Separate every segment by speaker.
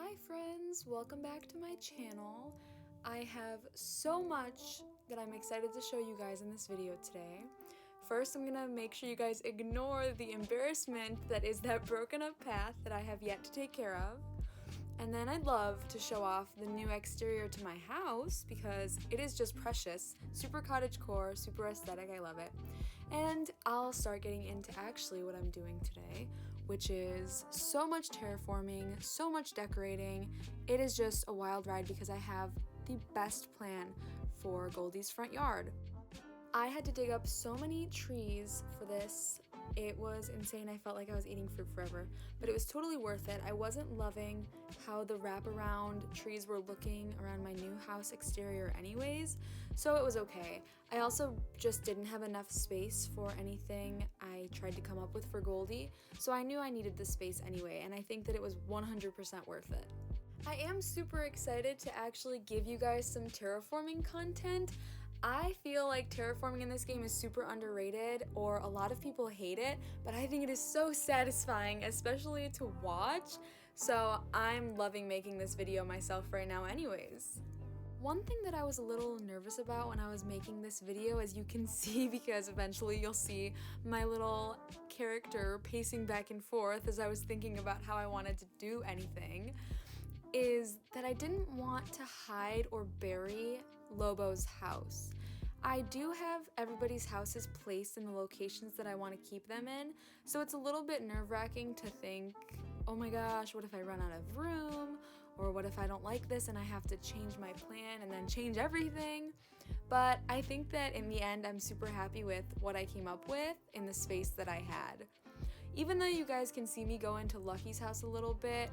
Speaker 1: Hi friends, welcome back to my channel. I have so much that I'm excited to show you guys in this video today. First, I'm gonna make sure you guys ignore the embarrassment that is that broken up path that I have yet to take care of. And then I'd love to show off the new exterior to my house because it is just precious. Super cottagecore, super aesthetic, I love it. And I'll start getting into actually what I'm doing today, which is so much terraforming, so much decorating. It is just a wild ride because I have the best plan for Goldie's front yard. I had to dig up so many trees for this. It was insane. I felt like I was eating fruit forever, but it was totally worth it. I wasn't loving how the wraparound trees were looking around my new house exterior anyways, so it was okay. I also just didn't have enough space for anything I tried to come up with for Goldie, so I knew I needed the space anyway, and I think that it was 100% worth it. I am super excited to actually give you guys some terraforming content. I feel like terraforming in this game is super underrated, or a lot of people hate it, but I think it is so satisfying, especially to watch, so I'm loving making this video myself right now anyways. One thing that I was a little nervous about when I was making this video, as you can see because eventually you'll see my little character pacing back and forth as I was thinking about how I wanted to do anything, is that I didn't want to hide or bury Lobo's house. I do have everybody's houses placed in the locations that I want to keep them in, so it's a little bit nerve-wracking to think, oh my gosh, what if I run out of room? Or what if I don't like this and I have to change my plan and then change everything? But I think that in the end, I'm super happy with what I came up with in the space that I had. Even though you guys can see me go into Lucky's house a little bit,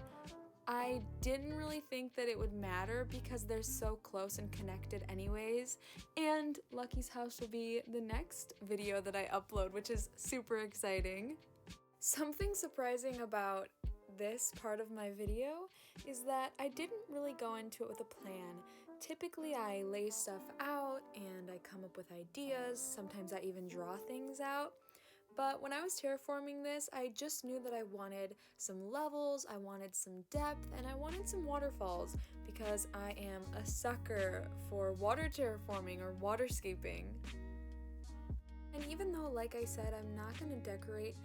Speaker 1: I didn't really think that it would matter because they're so close and connected anyways, and Lucky's house will be the next video that I upload, which is super exciting. Something surprising about this part of my video is that I didn't really go into it with a plan. Typically I lay stuff out and I come up with ideas, sometimes I even draw things out. But when I was terraforming this, I just knew that I wanted some levels, I wanted some depth, and I wanted some waterfalls because I am a sucker for water terraforming or waterscaping. And even though, like I said, I'm not going to decorate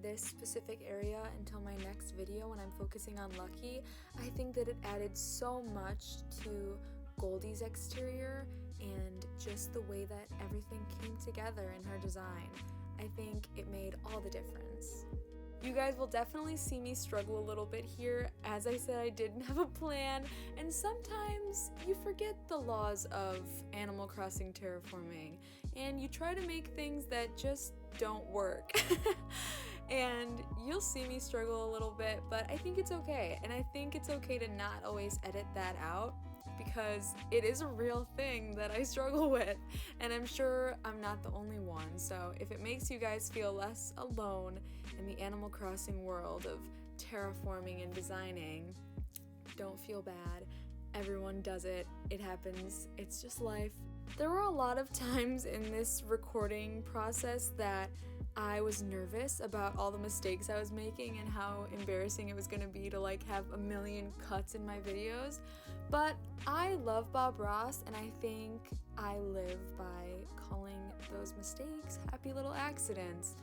Speaker 1: this specific area until my next video when I'm focusing on Lucky, I think that it added so much to Goldie's exterior and just the way that everything came together in her design. I think it made all the difference. You guys will definitely see me struggle a little bit here. As I said, I didn't have a plan, and sometimes you forget the laws of Animal Crossing terraforming, and you try to make things that just don't work. And you'll see me struggle a little bit, but I think it's okay. And I think it's okay to not always edit that out because it is a real thing that I struggle with. And I'm sure I'm not the only one. So if it makes you guys feel less alone in the Animal Crossing world of terraforming and designing, don't feel bad. Everyone does it. It happens. It's just life. There were a lot of times in this recording process that I was nervous about all the mistakes I was making and how embarrassing it was going to be to like have a million cuts in my videos, but I love Bob Ross and I think I live by calling those mistakes happy little accidents,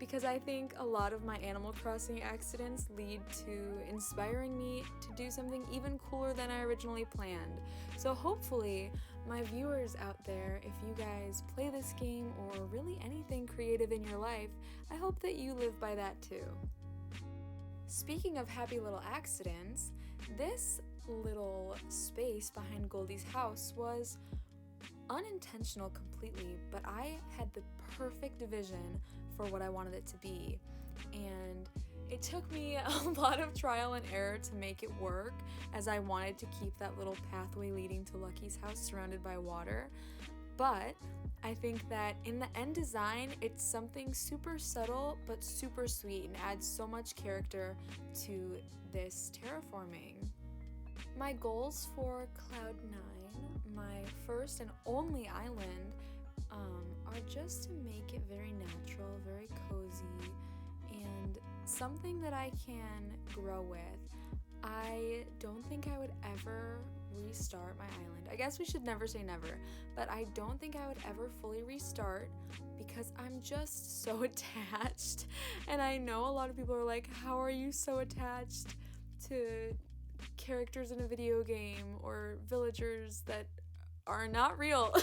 Speaker 1: because I think a lot of my Animal Crossing accidents lead to inspiring me to do something even cooler than I originally planned. So hopefully my viewers out there, if you guys play this game or really anything creative in your life, I hope that you live by that too. Speaking of happy little accidents, this little space behind Goldie's house was unintentional completely, but I had the perfect vision for what I wanted it to be, and it took me a lot of trial and error to make it work, as I wanted to keep that little pathway leading to Lucky's house surrounded by water. But I think that in the end design, it's something super subtle but super sweet and adds so much character to this terraforming. My goals for Cloud 9, my first and only island, are just to make it very natural, very cozy, and something that I can grow with. I don't think I would ever restart my island. I guess we should never say never, but I don't think I would ever fully restart because I'm just so attached. And I know a lot of people are like, how are you so attached to characters in a video game or villagers that are not real?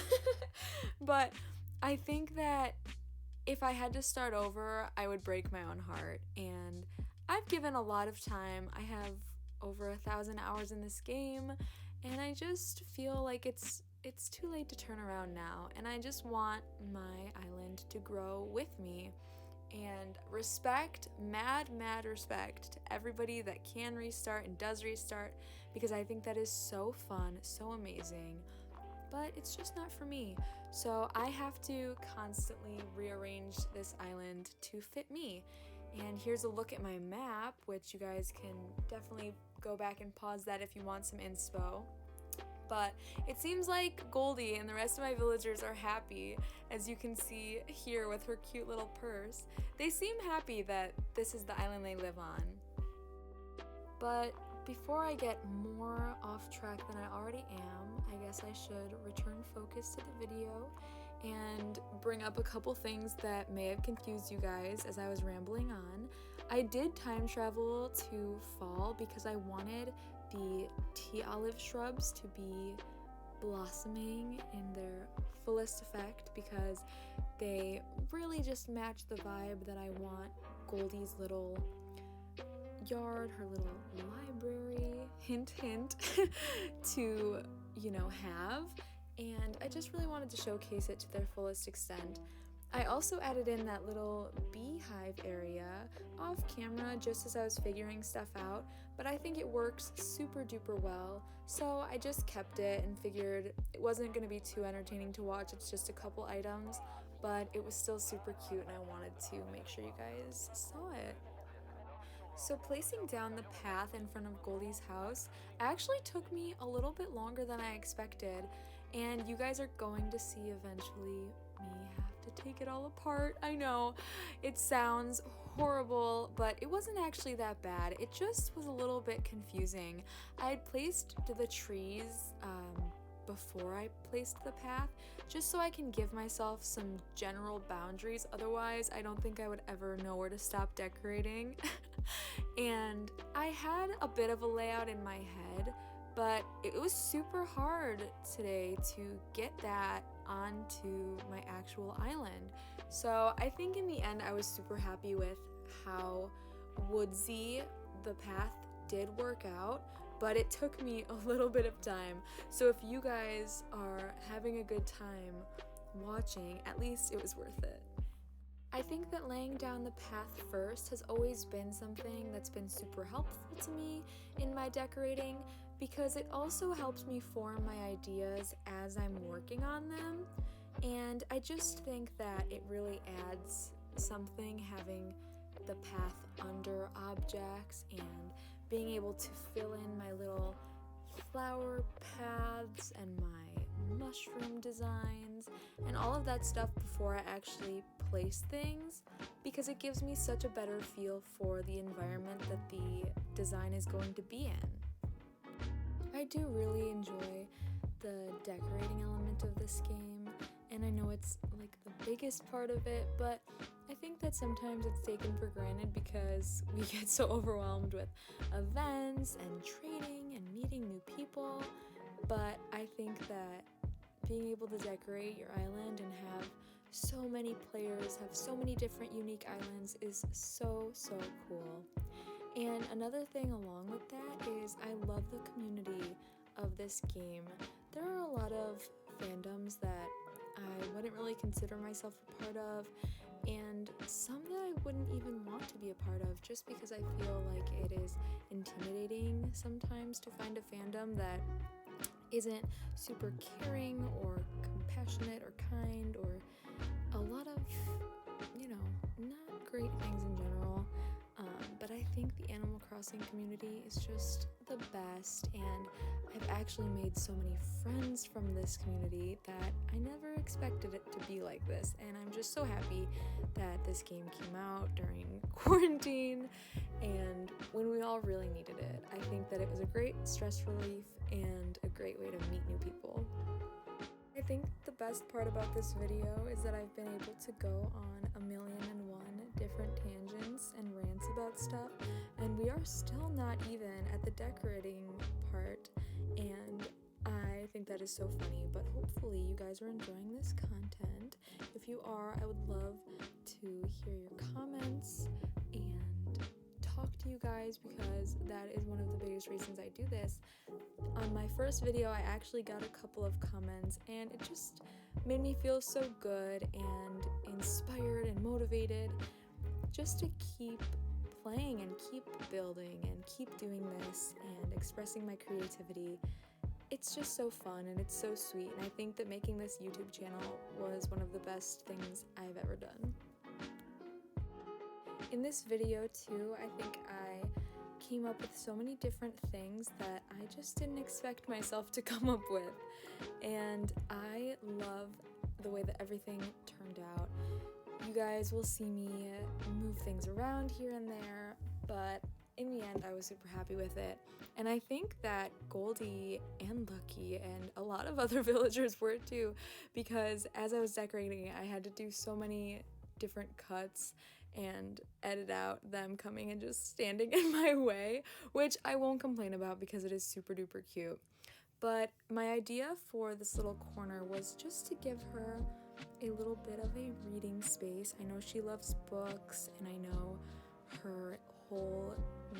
Speaker 1: But I think that if I had to start over, I would break my own heart. And I've given a lot of time. I have over 1,000 hours in this game, and I just feel like it's too late to turn around now, and I just want my island to grow with me. And respect, mad respect to everybody that can restart and does restart, because I think that is so fun, so amazing, but it's just not for me. So I have to constantly rearrange this island to fit me. And here's a look at my map, which you guys can definitely go back and pause that if you want some inspo. But it seems like Goldie and the rest of my villagers are happy, as you can see here with her cute little purse. They seem happy that this is the island they live on. But before I get more off track than I already am, I guess I should return focus to the video and bring up a couple things that may have confused you guys as I was rambling on. I did time travel to fall because I wanted the tea olive shrubs to be blossoming in their fullest effect, because they really just match the vibe that I want Goldie's little yard, her little library, hint to, have. And I just really wanted to showcase it to their fullest extent. I also added in that little beehive area off camera just as I was figuring stuff out, but I think it works super duper well, so I just kept it and figured it wasn't going to be too entertaining to watch. It's just a couple items, but it was still super cute and I wanted to make sure you guys saw it. So placing down the path in front of Goldie's house actually took me a little bit longer than I expected, and you guys are going to see eventually me have to take it all apart. I know, it sounds horrible, but it wasn't actually that bad. It just was a little bit confusing. I had placed the trees before I placed the path, just so I can give myself some general boundaries. Otherwise, I don't think I would ever know where to stop decorating. And I had a bit of a layout in my head, but it was super hard today to get that onto my actual island. So I think in the end I was super happy with how woodsy the path did work out, but it took me a little bit of time. So if you guys are having a good time watching, at least it was worth it. I think that laying down the path first has always been something that's been super helpful to me in my decorating, because it also helps me form my ideas as I'm working on them. And I just think that it really adds something having the path under objects and being able to fill in my little flower paths and my mushroom designs and all of that stuff before I actually place things, because it gives me such a better feel for the environment that the design is going to be in. I do really enjoy the decorating element of this game, and I know it's like the biggest part of it, but I think that sometimes it's taken for granted because we get so overwhelmed with events and trading and meeting new people. But I think that being able to decorate your island and have so many players, have so many different unique islands is so cool. And another thing along with that is I love the community of this game. There are a lot of fandoms that I wouldn't really consider myself a part of, and some that I wouldn't even want to be a part of, just because I feel like it is intimidating sometimes to find a fandom that isn't super caring or compassionate or kind, or a lot of, not great things in general. But I think the Animal Crossing community is just the best, and I've actually made so many friends from this community that I never expected it to be like this, and I'm just so happy that this game came out during quarantine and when we all really needed it. I think that it was a great stress relief and a great way to meet new people. I think the best part about this video is that I've been able to go on 1,000,001 different tangents and rants about stuff, and we are still not even at the decorating part, and I think that is so funny, but hopefully you guys are enjoying this content. If you are, I would love to hear your comments and talk to you guys, because that is one of the biggest reasons I do this. On my first video, I actually got a couple of comments, and it just made me feel so good and inspired and motivated just to keep playing and keep building and keep doing this and expressing my creativity. It's just so fun and it's so sweet, and I think that making this YouTube channel was one of the best things I've ever done. In this video too, I think I came up with so many different things that I just didn't expect myself to come up with, and I love the way that everything turned out. You guys will see me move things around here and there, but in the end I was super happy with it, and I think that Goldie and Lucky and a lot of other villagers were too, because as I was decorating it I had to do so many different cuts and edit out them coming and just standing in my way, which I won't complain about because it is super duper cute. But my idea for this little corner was just to give her a little bit of a reading space. I know she loves books, and I know her whole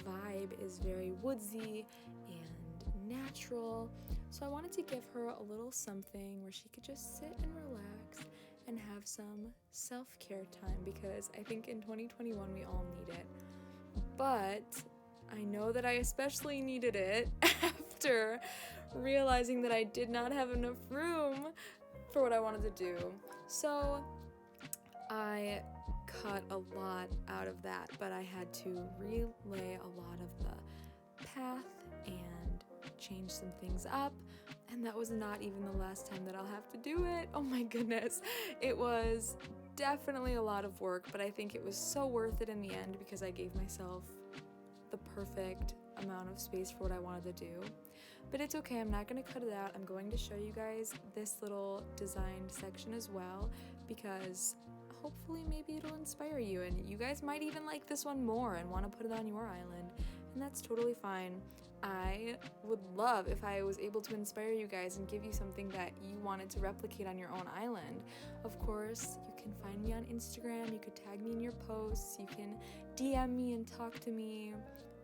Speaker 1: vibe is very woodsy and natural, so I wanted to give her a little something where she could just sit and relax and have some self-care time, because I think in 2021 we all need it. But I know that I especially needed it after realizing that I did not have enough room for what I wanted to do. So I cut a lot out of that, but I had to relay a lot of the path and change some things up, and that was not even the last time that I'll have to do it. Oh my goodness. It was definitely a lot of work, but I think it was so worth it in the end because I gave myself the perfect amount of space for what I wanted to do. But it's okay, I'm not going to cut it out. I'm going to show you guys this little designed section as well, because hopefully maybe it'll inspire you, and you guys might even like this one more and want to put it on your island, and that's totally fine. I would love if I was able to inspire you guys and give you something that you wanted to replicate on your own island. Of course, you can find me on Instagram, you could tag me in your posts, you can DM me and talk to me.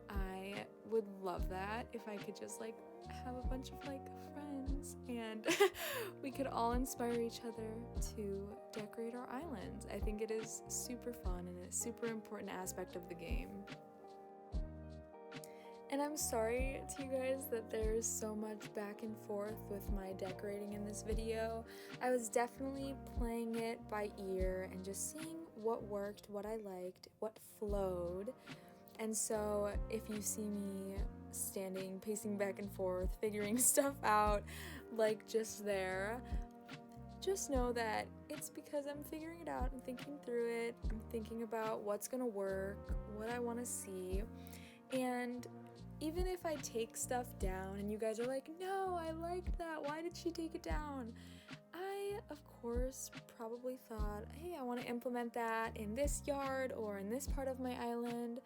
Speaker 1: I would love that if I could just like have a bunch of like friends and we could all inspire each other to decorate our islands. I think it is super fun and a super important aspect of the game. And I'm sorry to you guys that there's so much back and forth with my decorating in this video. I was definitely playing it by ear and just seeing what worked, what I liked, what flowed. And so if you see me standing, pacing back and forth, figuring stuff out, like just there, just know that it's because I'm figuring it out, I'm thinking through it, I'm thinking about what's gonna work, what I wanna see. And even if I take stuff down and you guys are like, no, I liked that, why did she take it down? I, of course, probably thought, hey, I want to implement that in this yard or in this part of my island,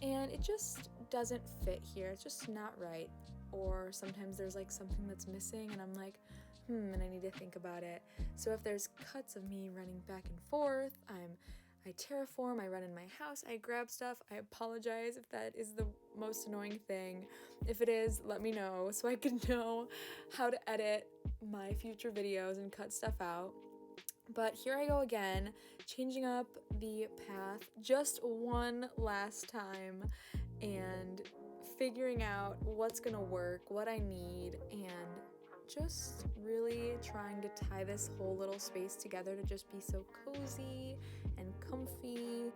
Speaker 1: and it just doesn't fit here, it's just not right. Or sometimes there's like something that's missing and I'm like, and I need to think about it. So if there's cuts of me running back and forth, I terraform, I run in my house, I grab stuff. I apologize if that is the most annoying thing. If it is, let me know so I can know how to edit my future videos and cut stuff out. But here I go again, changing up the path just one last time and figuring out what's gonna work, what I need, and just really trying to tie this whole little space together to just be so cozy and comfy.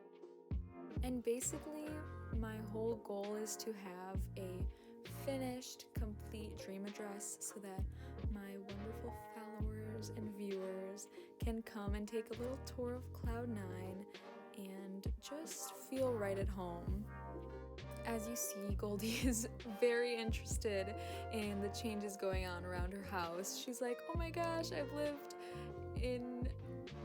Speaker 1: And basically, my whole goal is to have a finished, complete complete dream address so that my wonderful followers and viewers can come and take a little tour of Cloud9 and just feel right at home. As you see, Goldie is very interested in the changes going on around her house. She's like, oh my gosh, I've lived in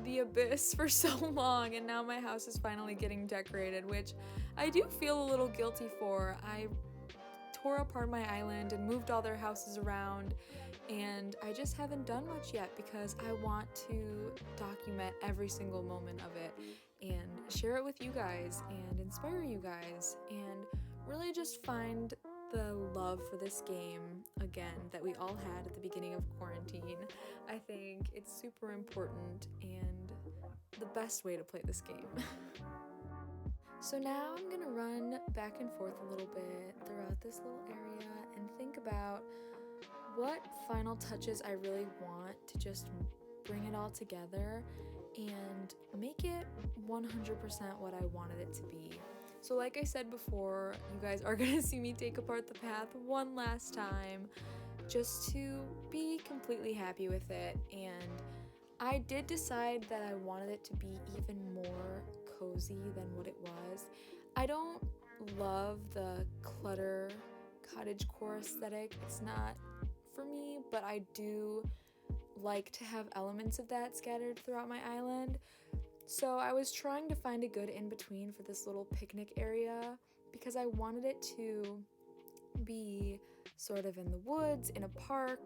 Speaker 1: the abyss for so long and now my house is finally getting decorated, which I do feel a little guilty for. I tore apart my island and moved all their houses around, and I just haven't done much yet because I want to document every single moment of it and share it with you guys and inspire you guys and really just find the love for this game again that we all had at the beginning of quarantine. I think it's super important and the best way to play this game. So now I'm gonna run back and forth a little bit throughout this little area and think about what final touches I really want to just bring it all together and make it 100% what I wanted it to be. So like I said before, you guys are gonna see me take apart the path one last time just to be completely happy with it. And I did decide that I wanted it to be even more cozy than what it was. I don't love the clutter cottagecore aesthetic. It's not for me, but I do like to have elements of that scattered throughout my island. So I was trying to find a good in-between for this little picnic area because I wanted it to be sort of in the woods, in a park,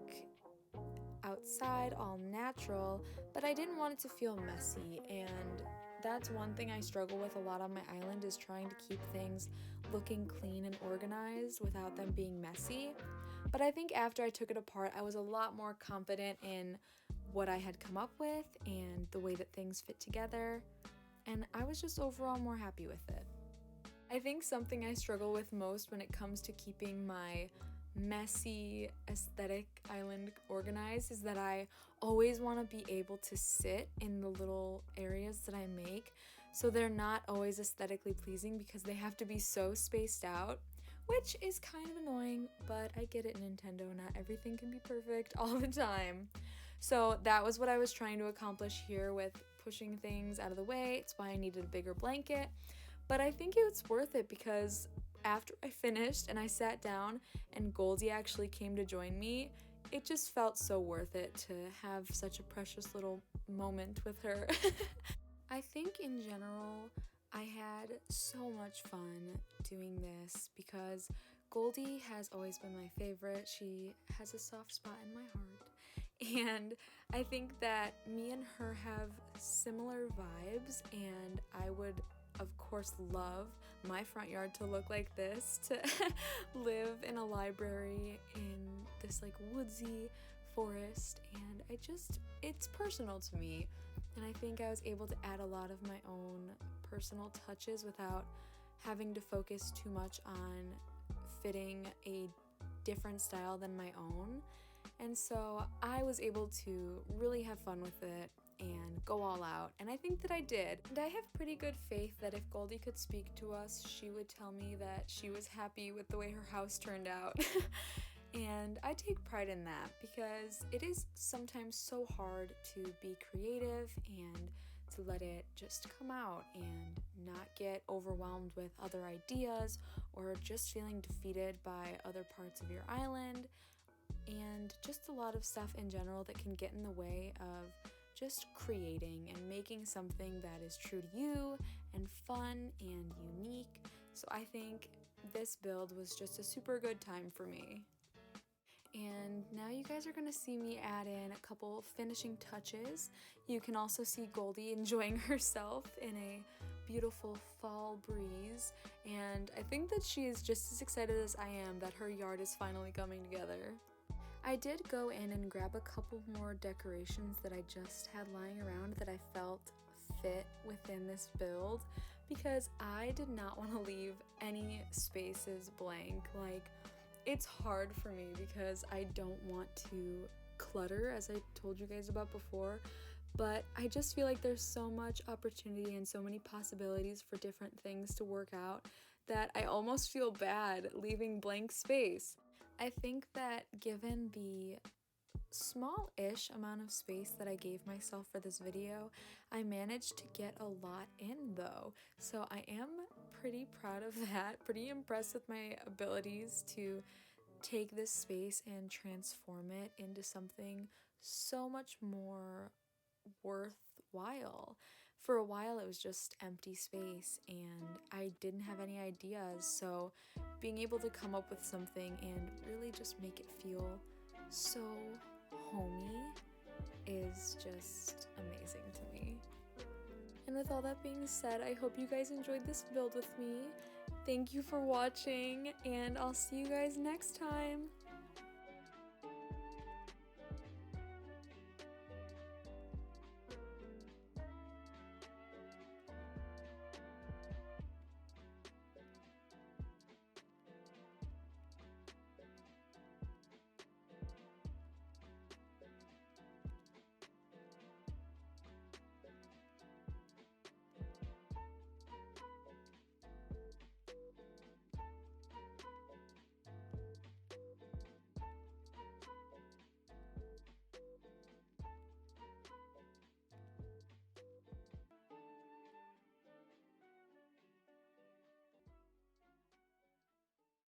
Speaker 1: outside, all natural, but I didn't want it to feel messy, and that's one thing I struggle with a lot on my island is trying to keep things looking clean and organized without them being messy. But I think after I took it apart, I was a lot more confident in what I had come up with and the way that things fit together, and I was just overall more happy with it. I think something I struggle with most when it comes to keeping my messy aesthetic island organized is that I always want to be able to sit in the little areas that I make, so they're not always aesthetically pleasing because they have to be so spaced out, which is kind of annoying, but I get it, Nintendo, not everything can be perfect all the time. So that was what I was trying to accomplish here with pushing things out of the way. It's why I needed a bigger blanket, but I think it's worth it because after I finished and I sat down and Goldie actually came to join me, it just felt so worth it to have such a precious little moment with her. I think in general, I had so much fun doing this because Goldie has always been my favorite. She has a soft spot in my heart. And I think that me and her have similar vibes, and I would of course love my front yard to look like this, to live in a library in this like woodsy forest, and it's personal to me, and I think I was able to add a lot of my own personal touches without having to focus too much on fitting a different style than my own. And so I was able to really have fun with it and go all out, and I think that I did. And I have pretty good faith that if Goldie could speak to us, she would tell me that she was happy with the way her house turned out. And I take pride in that because it is sometimes so hard to be creative and to let it just come out and not get overwhelmed with other ideas or just feeling defeated by other parts of your island, and just a lot of stuff in general that can get in the way of just creating and making something that is true to you and fun and unique. So I think this build was just a super good time for me. And now you guys are gonna see me add in a couple finishing touches. You can also see Goldie enjoying herself in a beautiful fall breeze, and I think that she is just as excited as I am that her yard is finally coming together. I did go in and grab a couple more decorations that I just had lying around that I felt fit within this build because I did not want to leave any spaces blank. Like, it's hard for me because I don't want to clutter, as I told you guys about before, but I just feel like there's so much opportunity and so many possibilities for different things to work out that I almost feel bad leaving blank space. I think that given the small-ish amount of space that I gave myself for this video, I managed to get a lot in though. So I am pretty proud of that, pretty impressed with my abilities to take this space and transform it into something so much more worthwhile. For a while it was just empty space and I didn't have any ideas, so being able to come up with something and really just make it feel so homey is just amazing to me. And with all that being said, I hope you guys enjoyed this build with me. Thank you for watching, and I'll see you guys next time.